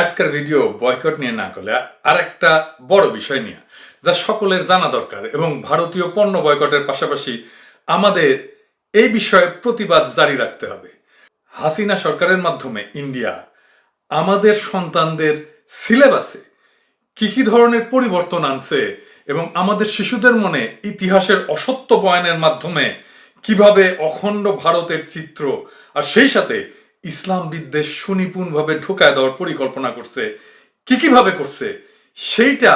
আজকের video boycott নিয়ে না করলে আরেকটা বড় বিষয় নিয়ে যা সকলের জানা দরকার এবং ভারতীয় পণ্য বয়কটের পাশাপাশি আমাদের এই বিষয়ে প্রতিবাদ জারি রাখতে হবে। হাসিনা সরকারের মাধ্যমে ইন্ডিয়া আমাদের সন্তানদের সিলেবাসে কি ধরনের পরিবর্তন আনছে এবং আমাদের শিশুদের মনে ইতিহাসের অসত্য বয়ানের মাধ্যমে কিভাবে অখণ্ড ভারতের চিত্র আর সেই সাথে ইসলাম বিদ্বেষ সুনিপুণভাবে ঢুকায় দেওয়ার পরিকল্পনা করছে, কিভাবে করছে সেইটা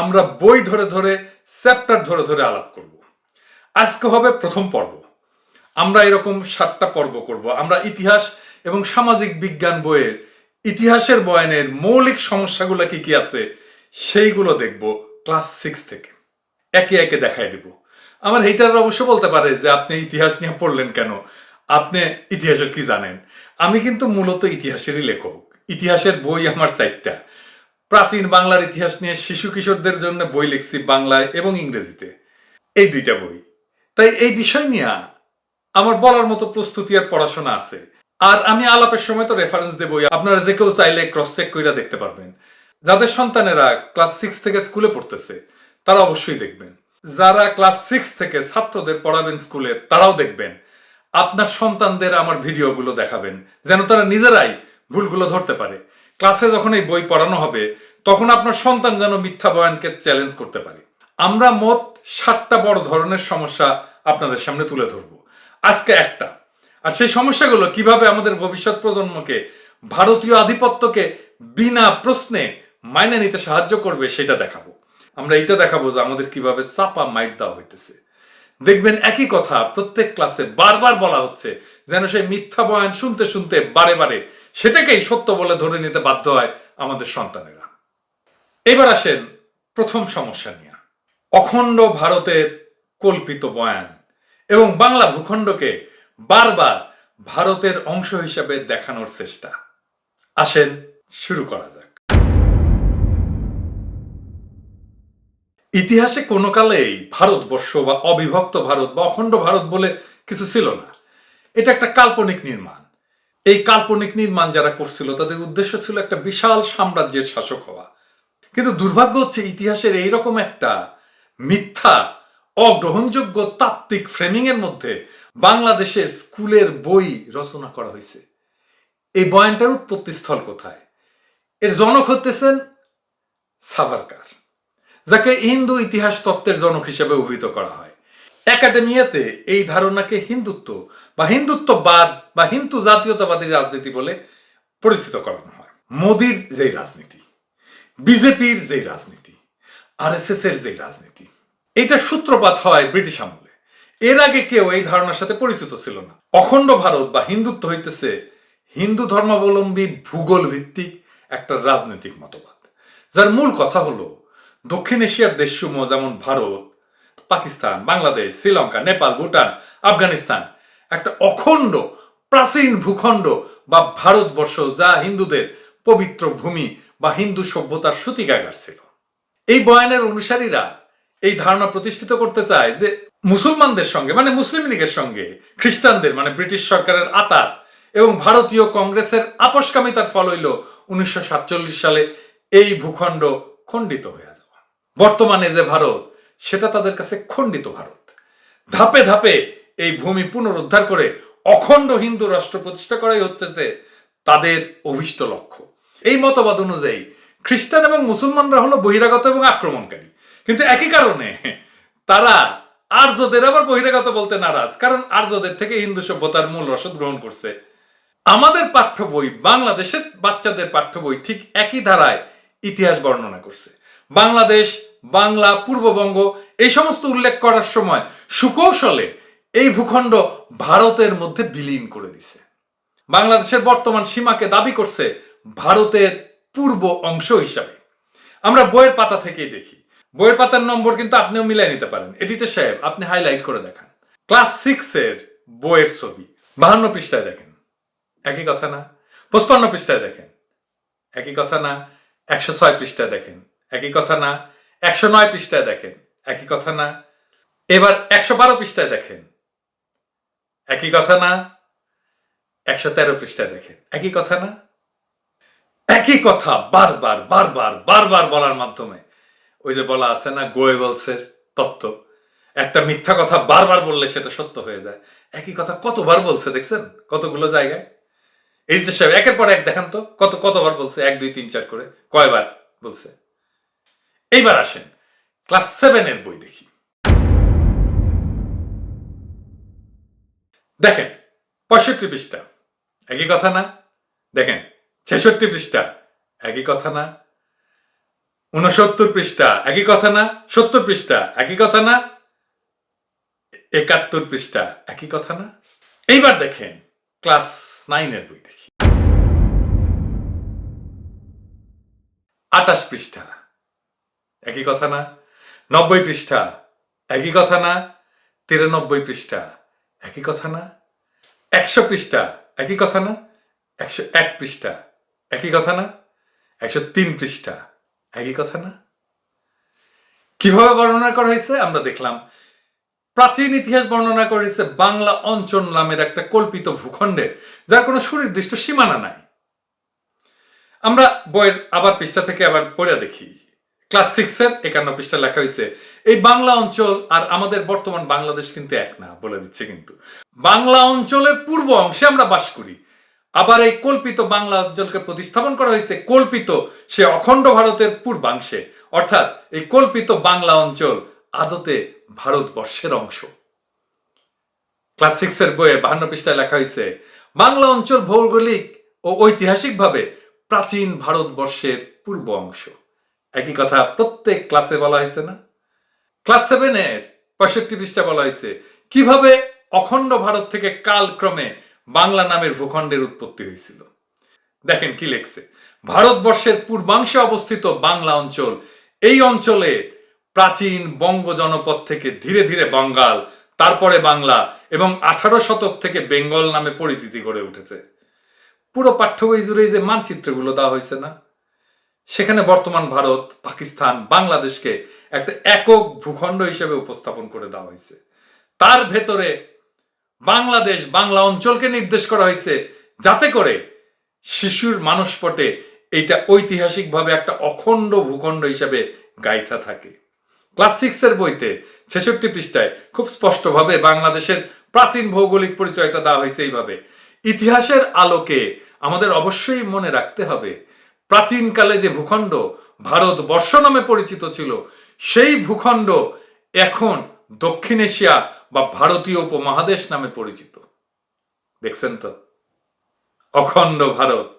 আমরা বই ধরে ধরে চ্যাপ্টার ধরে ধরে আলাপ করব। আজকে হবে প্রথম পর্ব। আমরা এরকম 7টা পর্ব করব। আমরা ইতিহাস এবং সামাজিক বিজ্ঞান বইয়ের ইতিহাসের বয়ানের মৌলিক সমস্যাগুলো কি আছে সেইগুলো দেখব ক্লাস 6 থেকে একে একে দেখাই দেব। আমার হেটাররা অবশ্য বলতে পারে যে আপনি ইতিহাস নিয়ে পড়লেন কেন, আপনি ইতিহাসের কি জানেন। আমি কিন্তু মূলত ইতিহাসেরই লেখক। ইতিহাসের বই আমার 4টা। প্রাচীন বাংলার ইতিহাস নিয়ে শিশু কিশোরদের জন্য বই লিখছি বাংলায় এবং ইংরেজিতে, এই 2টা বই। তাই এই বিষয় নিয়ে আমার বলার মতো প্রস্তুতি আর পড়াশোনা আছে। আর আমি আলাপের সময় তো রেফারেন্স দেবই, আপনারা যে কেউ চাইলে ক্রস চেক করে দেখতে পারবেন। যাদের সন্তানেরা ক্লাস 6 থেকে স্কুলে পড়তেছে তারা অবশ্যই দেখবেন। যারা ক্লাস 6 থেকে ছাত্রদের পড়াবেন স্কুলে তারাও দেখবেন। আপনার সন্তানদের আমার ভিডিওগুলো দেখাবেন যেন তারা নিজেরাই ভুলগুলো ধরতে পারে। ক্লাসে যখন এই বই পড়ানো হবে তখন আপনার সন্তান যেন মিথ্যা বয়ানকে চ্যালেঞ্জ করতে পারে। আমরা মোট 7টা বড় ধরনের সমস্যা আপনাদের সামনে তুলে ধরব, আজকে একটা। আর সেই সমস্যাগুলো কিভাবে আমাদের ভবিষ্যৎ প্রজন্মকে ভারতীয় আধিপত্যকে বিনা প্রশ্নে মাইনে নিতে সাহায্য করবে সেটা দেখাবো। আমরা এটা দেখাবো যে আমাদের কিভাবে চাপা মাইট দেওয়া হইতেছে। দেখবেন একই কথা প্রত্যেক ক্লাসে বারবার বলা হচ্ছে, যেন সেই মিথ্যা বয়ান শুনতে শুনতে বারে বারে সেটাকেই সত্য বলে ধরে নিতে বাধ্য হয় আমাদের সন্তানেরা। এবার আসেন প্রথম সমস্যা নিয়ে, অখণ্ড ভারতের কল্পিত বয়ান এবং বাংলা ভূখণ্ডকে বারবার ভারতের অংশ হিসাবে দেখানোর চেষ্টা। আসেন শুরু করা যাক। ইতিহাসে কোনো কালেই ভারতবর্ষ বা অবিভক্ত ভারত বা অখণ্ড ভারত বলে কিছু ছিল না। এটা একটা কাল্পনিক নির্মাণ। এই কাল্পনিক নির্মাণ যারা করছিল তাদের উদ্দেশ্য ছিল একটা বিশাল সাম্রাজ্যের শাসক হওয়া। কিন্তু দুর্ভাগ্য হচ্ছে ইতিহাসের এইরকম একটা মিথ্যা অগ্রহণযোগ্য তাত্ত্বিক ফ্রেমিং এর মধ্যে বাংলাদেশের স্কুলের বই রচনা করা হয়েছে। এই বয়ানটার উৎপত্তিস্থল কোথায়? এর জনক হতেছেন সাভারকার, যাকে হিন্দু ইতিহাস তত্ত্বের জনক হিসেবে অভিহিত করা হয়। একাডেমিয়াতে এই ধারণাকে হিন্দুত্ব বা হিন্দুত্ববাদ বা হিন্দু জাতীয়তাবাদী রাজনীতি বলে পরিচিত করানো হয়। মোদির যেই রাজনীতি, বিজেপির যেই রাজনীতি, আরএসএস এর যেই রাজনীতি, এটা সূত্রপাত হয় ব্রিটিশ আমলে। এর আগে কেউ এই ধারণার সাথে পরিচিত ছিল না। অখণ্ড ভারত বা হিন্দুত্ব হইতেছে হিন্দু ধর্মাবলম্বী ভূগোল ভিত্তিক একটা রাজনৈতিক মতবাদ, যার মূল কথা হলো দক্ষিণ এশিয়ার দেশসমূহ যেমন ভারত, পাকিস্তান, বাংলাদেশ, শ্রীলঙ্কা, নেপাল, ভুটান, আফগানিস্তান একটা অখণ্ড প্রাচীন ভূখণ্ড বা ভারতবর্ষ, যা হিন্দুদের পবিত্র ভূমি বা হিন্দু সভ্যতার সূতিকাগার ছিল। এই বয়ানের অনুসারীরা এই ধারণা প্রতিষ্ঠিত করতে চায় যে মুসলমানদের সঙ্গে মানে মুসলিম লীগের সঙ্গে খ্রিস্টানদের মানে ব্রিটিশ সরকারের আতাত এবং ভারতীয় কংগ্রেসের আপোষকামিতার ফল হইল 1947 সালে এই ভূখণ্ড খণ্ডিত হয়ে যাওয়া। বর্তমানে যে ভারত সেটা তাদের কাছে খণ্ডিত ভারত। ধাপে ধাপে এই ভূমি পুনরুদ্ধার করে অখণ্ড হিন্দু রাষ্ট্র প্রতিষ্ঠা করাই হচ্ছে তাদের অভিষ্ট লক্ষ্য। এই মতবাদ অনুযায়ী খ্রিস্টান এবং মুসলমানরা হলো বহিরাগত এবং আক্রমণকারী, কিন্তু একই কারণে তারা আর্যদের আবার বহিরাগত বলতে নারাজ, কারণ আর্যদের থেকে হিন্দু সভ্যতার মূল রসদ গ্রহণ করছে। আমাদের পাঠ্য বই, বাংলাদেশের বাচ্চাদের পাঠ্য বই ঠিক একই ধারায় ইতিহাস বর্ণনা করছে। বাংলাদেশ, বাংলা, পূর্ববঙ্গ এই সমস্ত উল্লেখ করার সময় সুকৌশলে এই ভূখণ্ড ভারতের মধ্যে বিলীন করে দিছে। বাংলাদেশের বর্তমান সীমাকে দাবি করছে ভারতের পূর্ব অংশ হিসাবে। আমরা বইয়ের পাতা থেকেই দেখি। বইয়ের পাতার নম্বর কিন্তু আপনিও মিলাই নিতে পারেন। এডিটর সাহেব আপনি হাইলাইট করে দেখান। ক্লাস 6 এর বইয়ের ছবি 52 পৃষ্ঠায় দেখেন, একই কথা না? 55 পৃষ্ঠায় দেখেন, একই কথা না? 106 পৃষ্ঠায় দেখেন, একই কথা না? 109 পৃষ্ঠায় দেখেন, একই কথা না? এবার 112 পৃষ্ঠায় দেখেন, একই কথা না? 113 পৃষ্ঠায় দেখেন, একই কথা না? একই কথা বারবার বারবার বারবার বলার মাধ্যমে, ওই যে বলা আছে না গোয়েবলসের তত্ত্ব, একটা মিথ্যা কথা বারবার বললে সেটা সত্য হয়ে যায়। একই কথা কতবার বলছে দেখছেন কতগুলো জায়গায়। এডিটর সাহেব একের পর এক দেখান তো কতবার বলছে, 1 2 3 4 করে কয়বার বলছে। এইবার আসেন ক্লাস 7 এর বই দেখি। দেখেন 65 পৃষ্ঠা, একই কথা না? দেখেন 66 পৃষ্ঠা, একই কথা না? 69 পৃষ্ঠা, একই কথা না? 70 পৃষ্ঠা, একই কথা না? 71 পৃষ্ঠা, একই কথা না? এইবার দেখেন ক্লাস 9 এর বই দেখি। 28 পৃষ্ঠা, একই কথা না? 90 পৃষ্ঠা, একই কথা না? 93 পৃষ্ঠা, একই কথা না? 100 পৃষ্ঠা, একই কথা না? 101 পৃষ্ঠা, একই কথা না? 103 পৃষ্ঠা, একই কথা না? কিভাবে বর্ণনা করা হয়েছে আমরা দেখলাম। প্রাচীন ইতিহাস বর্ণনা করা হয়েছে বাংলা অঞ্চল নামের একটা কল্পিত ভূখণ্ডের, যার কোনো সুনির্দিষ্ট সীমানা নাই। আমরা বইয়ের আবার পৃষ্ঠা থেকে আবার পড়ে দেখি। ক্লাস 6 এর 51 পৃষ্ঠা লেখা হয়েছে, এই বাংলা অঞ্চল আর আমাদের বর্তমান বাংলাদেশ কিন্তু এক না, বলে দিচ্ছে। কিন্তু বাংলা অঞ্চলের পূর্ব অংশে আমরা বাস করি। আবার এই কল্পিত বাংলা অঞ্চলকে প্রতিস্থাপন করা হয়েছে কল্পিত সে অখণ্ড ভারতের পূর্বাংশে, অর্থাৎ এই কল্পিত বাংলা অঞ্চল আদতে ভারতবর্ষের অংশ। ক্লাস 6 এর বইয়ে 52 পৃষ্ঠায় লেখা হয়েছে, বাংলা অঞ্চল ভৌগোলিক ও ঐতিহাসিকভাবে প্রাচীন ভারতবর্ষের পূর্ব অংশ। একই কথা প্রত্যেক ক্লাসে বলা হয়েছে না? ক্লাস 7 এর 65 পৃষ্ঠা বলা হয়েছে কিভাবে অখণ্ড ভারত থেকে কালক্রমে বাংলা নামের ভূখণ্ডের উৎপত্তি হয়েছিল। দেখেন কি লেখছে, ভারতবর্ষের পূর্বাংশে অবস্থিত বাংলা অঞ্চল, এই অঞ্চলে প্রাচীন বঙ্গ জনপদ থেকে ধীরে ধীরে বঙ্গাল, তারপরে বাংলা এবং 18 শতক থেকে বেঙ্গল নামে পরিচিতি গড়ে উঠেছে। পুরো পাঠ্য বই জুড়ে যে মানচিত্রগুলো দেওয়া হয়েছে না, সেখানে বর্তমান ভারত, পাকিস্তান, বাংলাদেশকে একটা একক ভূখণ্ড হিসেবে উপস্থাপন করে দেওয়া হয়েছে। তার ভেতরে বাংলাদেশ, বাংলা অঞ্চলকে নির্দেশ করা হয়েছে যাতে করে শিশুর মানসপটে এটা ঐতিহাসিকভাবে একটা অখণ্ড ভূখণ্ড হিসেবে গাইথা থাকে। ক্লাস 6 এর বইতে 66 পৃষ্ঠায় খুব স্পষ্টভাবে বাংলাদেশের প্রাচীন ভৌগোলিক পরিচয়টা দেওয়া হয়েছে এইভাবে। ইতিহাসের আলোকে আমাদের অবশ্যই মনে রাখতে হবে, প্রাচীনকালে যে ভূখণ্ড ভারতবর্ষ নামে পরিচিত ছিল, সেই ভূখণ্ড এখন দক্ষিণ এশিয়া বা ভারতীয় উপমহাদেশ নামে পরিচিত। দেখছেন তো, অখণ্ড ভারত।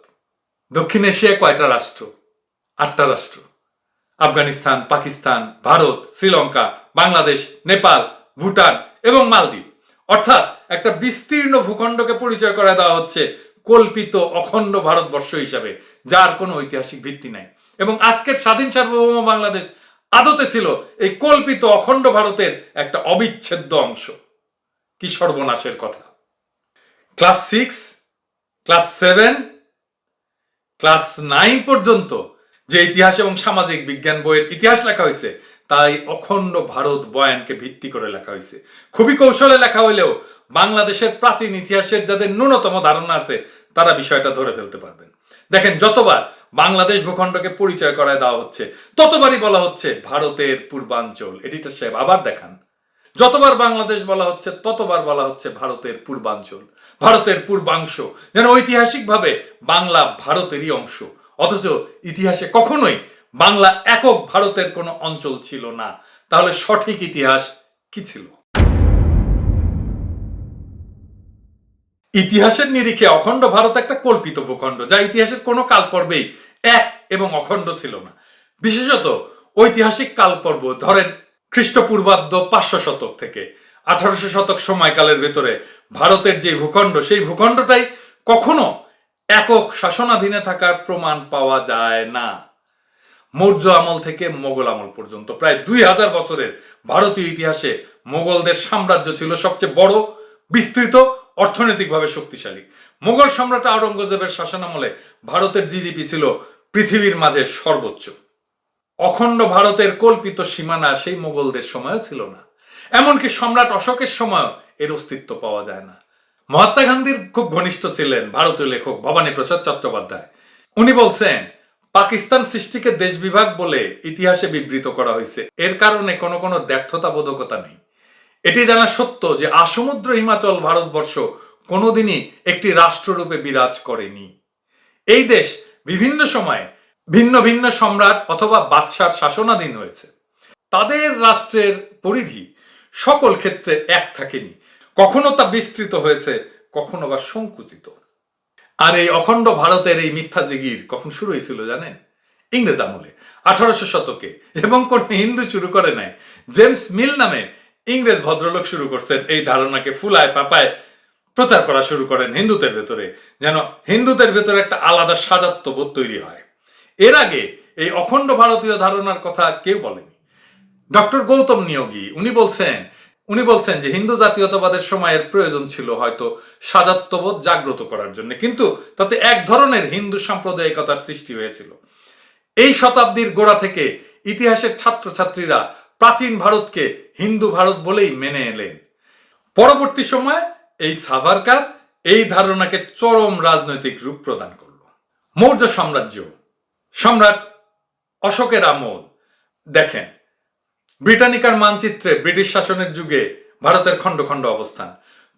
দক্ষিণ এশিয়ায় কয়টা রাষ্ট্র? 8টা রাষ্ট্র, আফগানিস্তান, পাকিস্তান, ভারত, শ্রীলঙ্কা, বাংলাদেশ, নেপাল, ভুটান এবং মালদ্বীপ। অর্থাৎ একটা বিস্তীর্ণ ভূখণ্ডকে পরিচয় করে দেওয়া হচ্ছে কল্পিত অখণ্ড ভারতবর্ষ হিসাবে, যার কোনো ঐতিহাসিক ভিত্তি নাই। এবং আজকের স্বাধীন সার্বভৌম বাংলাদেশ আদতে ছিল এই কল্পিত অখণ্ড ভারতের একটা অবিচ্ছেদ্য অংশ। কি সর্বনাশের কথা! ক্লাস 6, ক্লাস 7, ক্লাস 9 পর্যন্ত যে ইতিহাস এবং সামাজিক বিজ্ঞান বইয়ের ইতিহাস লেখা হয়েছে, তাই অখণ্ড ভারত বয়ানকে ভিত্তি করে লেখা হয়েছে। খুবই কৌশলে লেখা হইলেও বাংলাদেশের প্রাচীন ইতিহাসের যাদের ন্যূনতম ধারণা আছে তারা বিষয়টা ধরে ফেলতে পারবেন। দেখেন, যতবার বাংলাদেশ ভূখণ্ডকে পরিচয় করায় দেওয়া হচ্ছে ততবারই বলা হচ্ছে ভারতের পূর্বাঞ্চল। এডিটর সাহেব আবার দেখান। যতবার বাংলাদেশ বলা হচ্ছে ততবার বলা হচ্ছে ভারতের পূর্বাঞ্চল, ভারতের পূর্বাংশ, যেন ঐতিহাসিকভাবে বাংলা ভারতেরই অংশ। অথচ ইতিহাসে কখনোই বাংলা একক ভারতের কোনো অঞ্চল ছিল না। তাহলে সঠিক ইতিহাস কি ছিল? ইতিহাসের নিরিখে অখণ্ড ভারত একটা কল্পিত ভূখণ্ড, যা ইতিহাসের কোনো কালপর্বেই এক এবং অখণ্ড ছিল না। বিশেষত ঐতিহাসিক কালপর্ব ধরেন খ্রিস্টপূর্বাব্দ 500 শতক থেকে 1800 শতক সময়কালের ভেতরে ভারতের যে ভূখণ্ড, সেই ভূখণ্ডটাই কখনো একক শাসনাধীনে থাকার প্রমাণ পাওয়া যায় না। মৌর্য আমল থেকে মোগল আমল পর্যন্ত প্রায় 2000 বছরের ভারতীয় ইতিহাসে মোগলদের সাম্রাজ্য ছিল সবচেয়ে বড়, বিস্তৃত, অর্থনৈতিকভাবে শক্তিশালী। মোগল সম্রাট আওরঙ্গজেবের শাসনামলে ভারতের জিডিপি ছিল পৃথিবীর মাঝে সর্বোচ্চ। অখণ্ড ভারতের কল্পিত সীমানা সেই মোগলদের সময়ও ছিল না। এমনকি সম্রাট অশোকের সময়ও এর অস্তিত্ব পাওয়া যায় না। মহাত্মা গান্ধীর খুব ঘনিষ্ঠ ছিলেন ভারতীয় লেখক ভবানী প্রসাদ চট্টোপাধ্যায়। উনি বলছেন, পাকিস্তান সৃষ্টিকে দেশ বিভাগ বলে ইতিহাসে বিবৃত করা হয়েছে, এর কারণে কোনো ব্যর্থতা বোধকতা নেই। এটি জানা সত্য যে আসমুদ্র হিমাচল ভারতবর্ষ কোনোদিনই একটি রাষ্ট্ররূপে বিরাজ করেনি। এই দেশ বিভিন্ন সময়ে ভিন্ন ভিন্ন সম্রাট অথবা বাদশার শাসনাধীন হয়েছে। তাদের রাষ্ট্রের পরিধি সকল ক্ষেত্রে এক থাকেনি, কখনো তা বিস্তৃত হয়েছে, কখনো বা সংকুচিত। আর এই অখণ্ড ভারতের এই মিথ্যা জিগির কখন শুরু হয়েছিল জানেন? ইংরেজ আমলে 1800 শতকে, এবং কোন হিন্দু শুরু করে নাই, জেমস মিল নামে ইংরেজ ভদ্রলোক শুরু করছেন এই ধারণাকে ফুলায় ফাঁপায় প্রচার করা শুরু করেন হিন্দুদের ভেতরে, যেন হিন্দুদের ভেতরে একটা আলাদা সাজাত্যবোধ তৈরি হয়। এর আগে এই অখণ্ড ভারতীয় ধারণার কথা কেউ বলেনি। ডক্টর গৌতম নিয়োগী উনি বলছেন যে হিন্দু জাতীয়তাবাদের সময়ের প্রয়োজন ছিল হয়তো সাজাত্যবোধ জাগ্রত করার জন্য, কিন্তু তাতে এক ধরনের হিন্দু সাম্প্রদায়িকতার সৃষ্টি হয়েছিল। এই শতাব্দীর গোড়া থেকে ইতিহাসের ছাত্রছাত্রীরা প্রাচীন ভারতকে হিন্দু ভারত বলেই মেনে এলেন। পরবর্তী সময়ে এই সাভারকার এই ধারণাকে চরম রাজনৈতিক রূপ প্রদান করল। মৌর্য সাম্রাজ্য, সম্রাট অশোকের আমল দেখেন, ব্রিটানিকার মানচিত্রে ব্রিটিশ শাসনের যুগে ভারতের খণ্ড খণ্ড অবস্থান,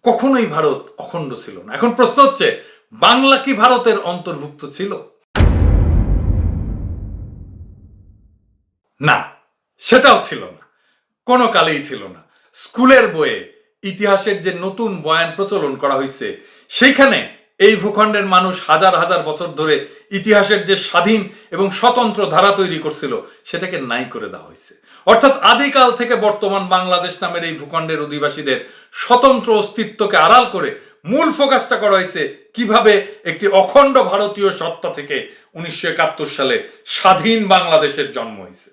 কখনোই ভারত অখণ্ড ছিল না। এখন প্রশ্ন হচ্ছে, বাংলা কি ভারতের অন্তর্ভুক্ত ছিল? না, সেটাও ছিল না, কোনো কালেই ছিল না। স্কুলের বইয়ে ইতিহাসের যে নতুন বয়ান প্রচলন করা হয়েছে, সেইখানে এই ভূখণ্ডের মানুষ হাজার হাজার বছর ধরে ইতিহাসের যে স্বাধীন এবং স্বতন্ত্র ধারা তৈরি করছিল সেটাকে নাই করে দেওয়া হয়েছে। অর্থাৎ আদিকাল থেকে বর্তমান বাংলাদেশ নামের এই ভূখণ্ডের অধিবাসীদের স্বতন্ত্র অস্তিত্বকে আড়াল করে মূল ফোকাসটা করা হয়েছে কিভাবে একটি অখণ্ড ভারতীয় সত্তা থেকে 1971 সালে স্বাধীন বাংলাদেশের জন্ম হয়েছে।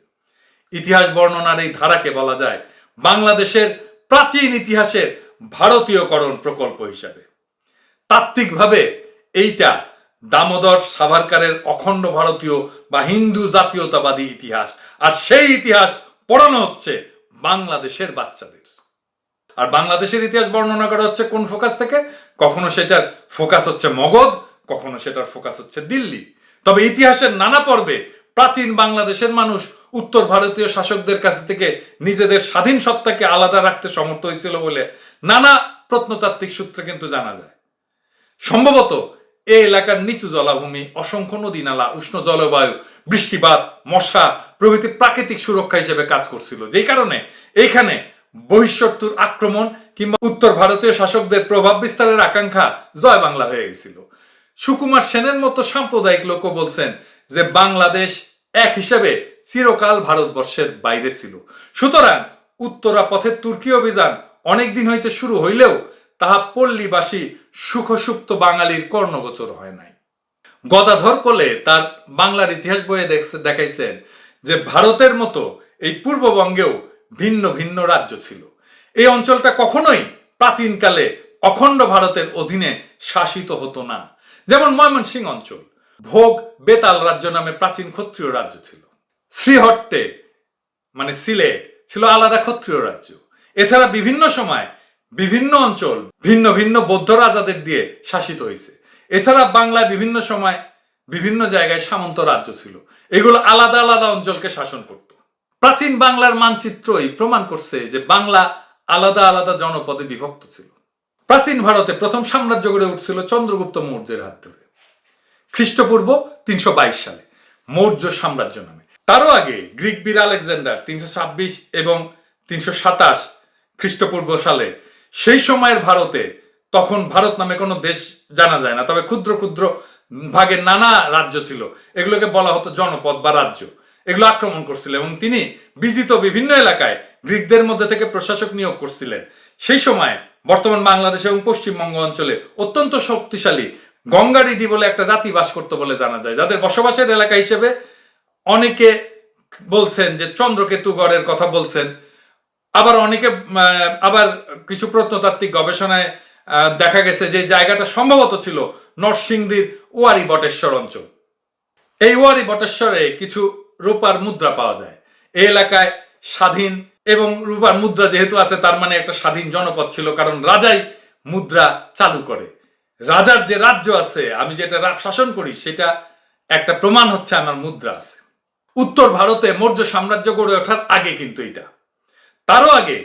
ইতিহাস বর্ণনার এই ধারাকে বলা যায় বাংলাদেশের প্রাচীন ইতিহাসের ভারতীয়করণ প্রকল্প হিসাবে। তাত্ত্বিকভাবে এইটা দামোদর সাভারকারের অখণ্ড ভারতীয় বা হিন্দু জাতীয়তাবাদী ইতিহাস, আর সেই ইতিহাস পড়ানো হচ্ছে বাংলাদেশের বাচ্চাদের। আর বাংলাদেশের ইতিহাস বর্ণনা করা হচ্ছে কোন ফোকাস থেকে? কখনো সেটার ফোকাস হচ্ছে মগধ, কখনো সেটার ফোকাস হচ্ছে দিল্লি। তবে ইতিহাসের নানা পর্বে প্রাচীন বাংলাদেশের মানুষ উত্তর ভারতীয় শাসকদের কাছ থেকে নিজেদের স্বাধীন সত্তাকে আলাদা রাখতে সমর্থ হয়েছিল বলে নানা প্রত্নতাত্ত্বিক সূত্রে কিন্তু জানা যায়। সম্ভবত এই এলাকার নিচু জলাভূমি, অসংখ্য নদী নালা, উষ্ণ জলবায়ু, বৃষ্টিপাত, মশা প্রভৃতি প্রাকৃতিক সুরক্ষা হিসেবে কাজ করছিল, যেই কারণে এইখানে বহিঃশত্রুর আক্রমণ কিংবা উত্তর ভারতীয় শাসকদের প্রভাব বিস্তারের আকাঙ্ক্ষা জয় বাংলা হয়ে গেছিল। সুকুমার সেনের মতো সাম্প্রদায়িক লোকও বলছেন যে বাংলাদেশ এক হিসেবে চিরকাল ভারতবর্ষের বাইরে ছিল। সুতরাং উত্তরা পথের তুর্কি অভিযান অনেকদিন হইতে শুরু হইলেও তাহা পল্লীবাসী সুখসুপ্ত বাঙালির কর্ণগোচর হয় নাই। গদাধর কোলে তার বাংলার ইতিহাস বইয়ে দেখাইছেন যে ভারতের মতো এই পূর্ববঙ্গেও ভিন্ন ভিন্ন রাজ্য ছিল। এই অঞ্চলটা কখনোই প্রাচীনকালে অখণ্ড ভারতের অধীনে শাসিত হতো না। যেমন ময়মনসিংহ অঞ্চল, ভোগ বেতাল রাজ্য নামে প্রাচীন ক্ষত্রিয় রাজ্য ছিল। শ্রীহট্টে মানে সিলেট ছিল আলাদা ক্ষত্রিয় রাজ্য। এছাড়া বিভিন্ন সময় বিভিন্ন অঞ্চল ভিন্ন ভিন্ন বৌদ্ধ রাজাদের দিয়ে শাসিত হয়েছে। এছাড়া বাংলায় বিভিন্ন সময় বিভিন্ন জায়গায় সামন্ত রাজ্য ছিল, এগুলো আলাদা আলাদা অঞ্চলকে শাসন করত। প্রাচীন বাংলার মানচিত্রই প্রমাণ করছে যে বাংলা আলাদা আলাদা জনপদে বিভক্ত ছিল। প্রাচীন ভারতে প্রথম সাম্রাজ্য গড়ে উঠছিল চন্দ্রগুপ্ত মৌর্যের হাত ধরে খ্রিস্টপূর্ব 322 সালে মৌর্য সাম্রাজ্য নামে। তারও আগে গ্রিক বীর আলেকজান্ডার 326 এবং 327 খ্রিস্টপূর্ব সালে, সেই সময়ের ভারতে, তখন ভারত নামে কোনো দেশ জানা যায় না, তবে ক্ষুদ্র ক্ষুদ্র ভাগে নানা রাজ্য ছিল, এগুলোকে বলা হতো জনপদ বা রাজ্য। এগুলো আক্রমণ করছিল এবং তিনি বিজিত বিভিন্ন এলাকায় গ্রিকদের মধ্যে থেকে প্রশাসক নিয়োগ করছিলেন। সেই সময় বর্তমান বাংলাদেশ এবং পশ্চিমবঙ্গ অঞ্চলে অত্যন্ত শক্তিশালী গঙ্গারিডি বলে একটা জাতি বাস করতো বলে জানা যায়, যাদের বসবাসের এলাকা হিসেবে অনেকে বলছেন যে চন্দ্রকেতুগড়ের কথা বলছেন। আবার কিছু প্রত্নতাত্ত্বিক গবেষণায় দেখা গেছে যে জায়গাটা সম্ভবত ছিল নরসিংদীর ওয়ারি বটেশ্বর অঞ্চল। এই ওয়ারি বটেশ্বরে কিছু রূপার মুদ্রা পাওয়া যায়। এই এলাকায় স্বাধীন এবং রূপার মুদ্রা যেহেতু আছে, তার মানে একটা স্বাধীন জনপদ ছিল, কারণ রাজাই মুদ্রা চালু করে। রাজার যে রাজ্য আছে, আমি যেটা শাসন করি, সেটা একটা প্রমাণ হচ্ছে আমার মুদ্রা আছে। উত্তর ভারতে মৌর্য সাম্রাজ্য গড়ে ওঠার আগে কিন্তু এটা, তারও আগে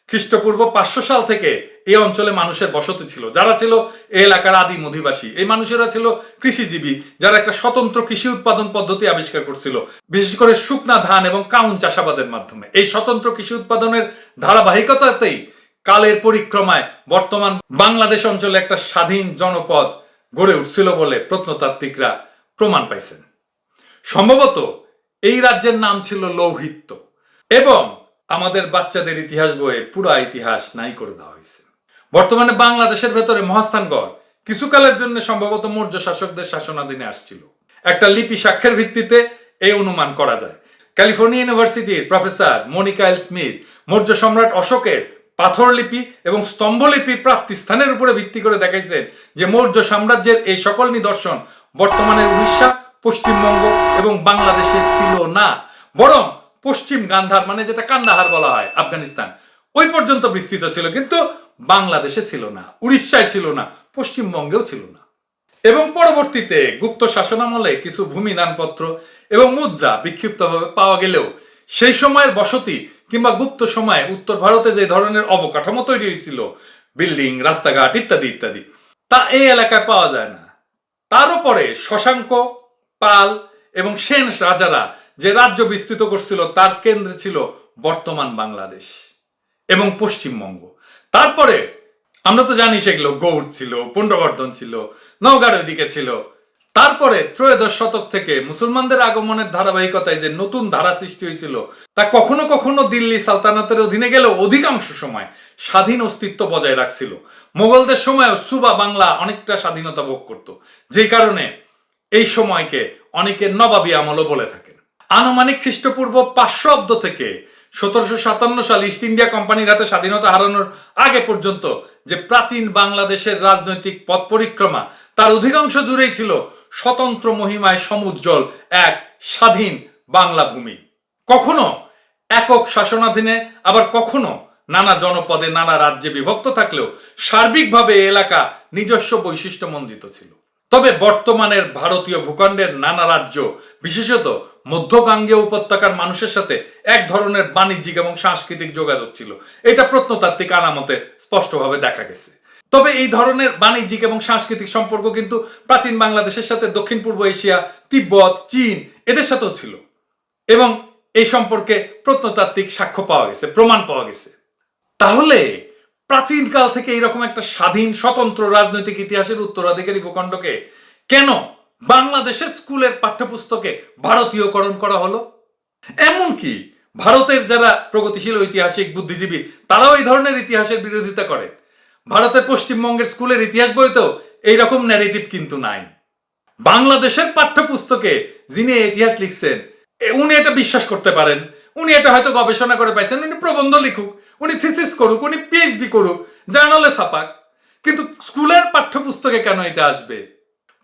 খ্রিস্টপূর্ব 500 সাল থেকে এই অঞ্চলে মানুষের বসতি ছিল, যারা ছিল এই এলাকার আদিম অধিবাসী। এই মানুষেরা ছিল কৃষিজীবী, যারা একটা স্বতন্ত্র কৃষি উৎপাদন পদ্ধতি আবিষ্কার করছিল, বিশেষ করে শুকনা ধান এবং কাউন চাষাবাদের মাধ্যমে। এই স্বতন্ত্র কৃষি উৎপাদনের ধারাবাহিকতাতেই কালের পরিক্রমায় বর্তমান বাংলাদেশ অঞ্চলে একটা স্বাধীন জনপদ গড়ে উঠছিল বলে প্রত্নতাত্ত্বিকরা প্রমাণ পাইছেন। সম্ভবত এই রাজ্যের নাম ছিল লৌহিত্য, এবং আমাদের বাচ্চাদের ইতিহাস বইয়ে পুরা ইতিহাস নাই করে দেওয়া হয়েছে। বর্তমানে বাংলাদেশের ভেতরে মহাস্থানগড় কিছুকালের জন্য সম্ভবত মৌর্য শাসকদের শাসনাধীনে আসছিল। একটা লিপি সাক্ষ্যের ভিত্তিতে এই অনুমান করা যায়। ক্যালিফোর্নিয়া ইউনিভার্সিটির প্রফেসর মনিকা এল স্মিথ মৌর্য সম্রাট অশোকের পাথরলিপি এবং স্তম্ভলিপির প্রাপ্তি স্থানের উপরে ভিত্তি করে দেখাইছেন যে মৌর্য সাম্রাজ্যের এই সকল নিদর্শন বর্তমানের উড়িষ্যা, পশ্চিমবঙ্গ এবং বাংলাদেশে ছিল না, বরং পশ্চিম গান্ধার, মানে যেটা কান্দাহার বলা হয়, আফগানিস্তান, ওই পর্যন্ত বিস্তৃত ছিল, কিন্তু বাংলাদেশে ছিল না, উড়িষ্যায় ছিল না, পশ্চিমবঙ্গেও ছিল না। এবং পরবর্তীতে গুপ্ত শাসনামলে কিছু ভূমি দানপত্র এবং মুদ্রা বিক্ষিপ্তভাবে পাওয়া গেলেও সেই সময়ের বসতি কিংবা গুপ্ত সময়ে উত্তর ভারতে যে ধরনের অবকাঠামো তৈরি হয়েছিল, বিল্ডিং, রাস্তাঘাট ইত্যাদি ইত্যাদি, তা এই এলাকায় পাওয়া যায় না। তারও পরে শশাঙ্ক, পাল এবং সেন রাজারা যে রাজ্য বিস্তৃত করছিল তার কেন্দ্রে ছিল বর্তমান বাংলাদেশ এবং পশ্চিমবঙ্গ। তারপরে আমরা তো জানি সেগুলো গৌড় ছিল, পুণ্ড্রবর্ধন ছিল, নওগাঁর ওইদিকে ছিল। তারপরে ত্রয়োদশ শতক থেকে মুসলমানদের আগমনের ধারাবাহিকতায় যে নতুন ধারা সৃষ্টি হয়েছিল তা কখনো কখনো দিল্লি সালতানাতের অধীনে গেলেও অধিকাংশ সময় স্বাধীন অস্তিত্ব বজায় রাখছিল। মোগলদের সময়ও সুবা বাংলা অনেকটা স্বাধীনতা ভোগ করত, যে কারণে এই সময়কে অনেকে নবাবী আমলও বলে থাকেন। আনুমানিক খ্রিস্টপূর্ব 500 অব্দ থেকে 1757 সাল ইস্ট ইন্ডিয়া কোম্পানির হাতে স্বাধীনতা হারানোর আগে পর্যন্ত যে প্রাচীন বাংলাদেশের রাজনৈতিক পথ পরিক্রমা, তার অধিকাংশ জুড়েই ছিল স্বতন্ত্র মহিমায় সমুজ্জ্বল এক স্বাধীন বাংলা ভূমি। কখনো একক শাসনাধীনে, আবার কখনো নানা জনপদে নানা রাজ্যে বিভক্ত থাকলেও সার্বিকভাবে এলাকা নিজস্ব বৈশিষ্ট্যমণ্ডিত ছিল। তবে বর্তমানের ভারতীয় ভূখণ্ডের নানা রাজ্য, বিশেষত মধ্যগাঙ্গেয় উপত্যকার মানুষের সাথে এক ধরনের বাণিজ্যিক এবং সাংস্কৃতিক যোগাযোগ ছিল। এটা প্রত্নতাত্ত্বিক আনামতে স্পষ্টভাবে দেখা গেছে। তবে এই ধরনের বাণিজ্যিক এবং সাংস্কৃতিক সম্পর্ক কিন্তু প্রাচীন বাংলাদেশের সাথে দক্ষিণ পূর্ব এশিয়া, তিব্বত, চীন এদের সাথেও ছিল, এবং এই সম্পর্কে প্রত্নতাত্ত্বিক সাক্ষ্য পাওয়া গেছে, প্রমাণ পাওয়া গেছে। তাহলে প্রাচীনকাল থেকে এইরকম একটা স্বাধীন স্বতন্ত্র রাজনৈতিক ইতিহাসের উত্তরাধিকারী ভূখণ্ডকে কেন বাংলাদেশের স্কুলের পাঠ্যপুস্তকে ভারতীয়করণ করা হলো? এমনকি ভারতের যারা প্রগতিশীল ঐতিহাসিক বুদ্ধিজীবী তারাও এই ধরনের ইতিহাসের বিরোধিতা করে। ভারতের পশ্চিমবঙ্গের স্কুলের ইতিহাস বইতেও এইরকম ন্যারেটিভ কিন্তু নাই। বাংলাদেশের পাঠ্যপুস্তকে যিনি ইতিহাস লিখছেন উনি এটা বিশ্বাস করতে পারেন, উনি এটা হয়তো গবেষণা করে পাইছেন, উনি প্রবন্ধ লিখুক, উনি থিসিস করুক, উনি পিএইচডি করুক, জার্নালে ছাপাক, কিন্তু স্কুলের পাঠ্যপুস্তকে কেন এটা আসবে?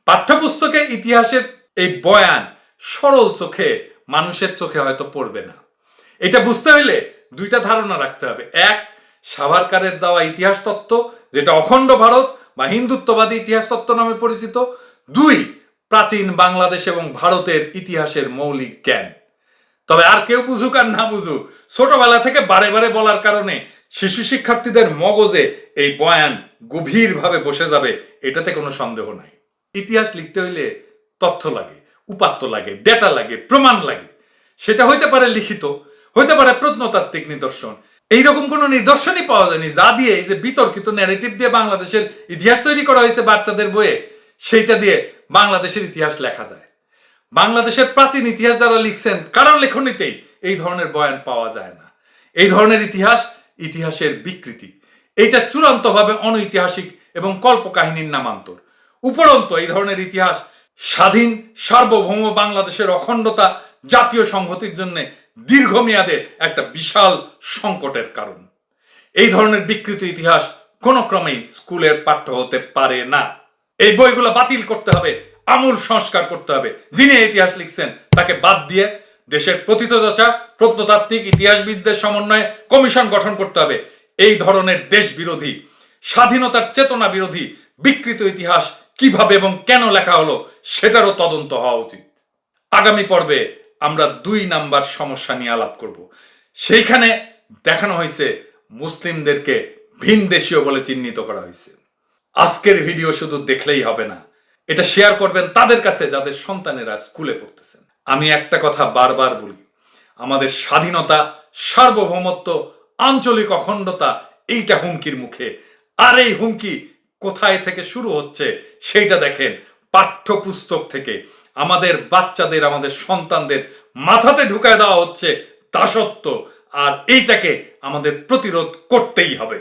পাঠ্যপুস্তকে ইতিহাসের এই বয়ান সরল চোখে, মানুষের চোখে হয়তো পড়বে না। এটা বুঝতে হইলে দুইটা ধারণা রাখতে হবে। এক, সাভারকারের দেওয়া ইতিহাস তত্ত্ব, যেটা অখণ্ড ভারত বা হিন্দুত্ববাদী ইতিহাস তত্ত্ব নামে পরিচিত। দুই, প্রাচীন বাংলাদেশ এবং ভারতের ইতিহাসের মৌলিক জ্ঞান। তবে আর কেউ বুঝুক আর না বুঝুক, ছোটবেলা থেকে বারে বারে বলার কারণে শিশু শিক্ষার্থীদের মগজে এই বয়ান গভীরভাবে বসে যাবে, এটাতে কোনো সন্দেহ নাই। ইতিহাস লিখতে হইলে তথ্য লাগে, উপাত্ত লাগে, ডেটা লাগে, প্রমাণ লাগে। সেটা হইতে পারে লিখিত, হইতে পারে প্রত্নতাত্ত্বিক নিদর্শন। এইরকম কোনো নিদর্শনই পাওয়া যায়নি যা দিয়ে এই যে বিতর্কিত ন্যারেটিভ দিয়ে বাংলাদেশের ইতিহাস তৈরি করা হয়েছে বাচ্চাদের বইয়ে, সেইটা দিয়ে বাংলাদেশের ইতিহাস লেখা যায়। বাংলাদেশের প্রাচীন ইতিহাস যারা লিখছেন কারোর লেখনীতেই এই ধরনের বয়ান পাওয়া যায় না। এই ধরনের ইতিহাস ইতিহাসের বিকৃতি, এইটা চূড়ান্তভাবে অনৈতিহাসিক এবং কল্পকাহিনীর নামান্তর। উপরন্ত এই ধরনের ইতিহাস স্বাধীন সার্বভৌম বাংলাদেশের অখণ্ডতা, জাতীয় সংহতির জন্য দীর্ঘমেয়াদে একটা বিশাল সংকটের কারণ। এই ধরনের বিকৃত ইতিহাস কোনো ক্রমেই স্কুলের পাঠ্য হতে পারে না। এই বইগুলো বাতিল করতে হবে, আমূল সংস্কার করতে হবে। যিনি ইতিহাস লিখছেন তাকে বাদ দিয়ে দেশের প্রথিতযশা প্রত্নতাত্ত্বিক ইতিহাসবিদদের সমন্বয়ে কমিশন গঠন করতে হবে। এই ধরনের দেশ বিরোধী, স্বাধীনতার চেতনা বিরোধী বিকৃত ইতিহাস কিভাবে এবং কেন লেখা হলো সেটারও তদন্ত হওয়া উচিত। আগামী পর্বে আমরা 2 নাম্বার সমস্যা নিয়ে আলাপ করব। সেইখানে দেখানো হয়েছে মুসলিমদেরকে ভিনদেশীয় বলে চিহ্নিত করা হয়েছে। আজকের ভিডিও শুধু দেখলেই হবে না, এটা শেয়ার করবেন তাদের কাছে যাদের সন্তানেরা স্কুলে পড়তেছেন। আমি একটা কথা বারবার বলি, আমাদের স্বাধীনতা, সার্বভৌমত্ব, আঞ্চলিক অখণ্ডতা এইটা হুমকির মুখে। আর এই হুমকি কোথায় থেকে শুরু হচ্ছে সেইটা দেখেন, পাঠ্যপুস্তক থেকে। আমাদের বাচ্চাদের, আমাদের সন্তানদের মাথাতে ঢুকায় দেওয়া হচ্ছে দাসত্ব, আর এইটাকে আমাদের প্রতিরোধ করতেই হবে।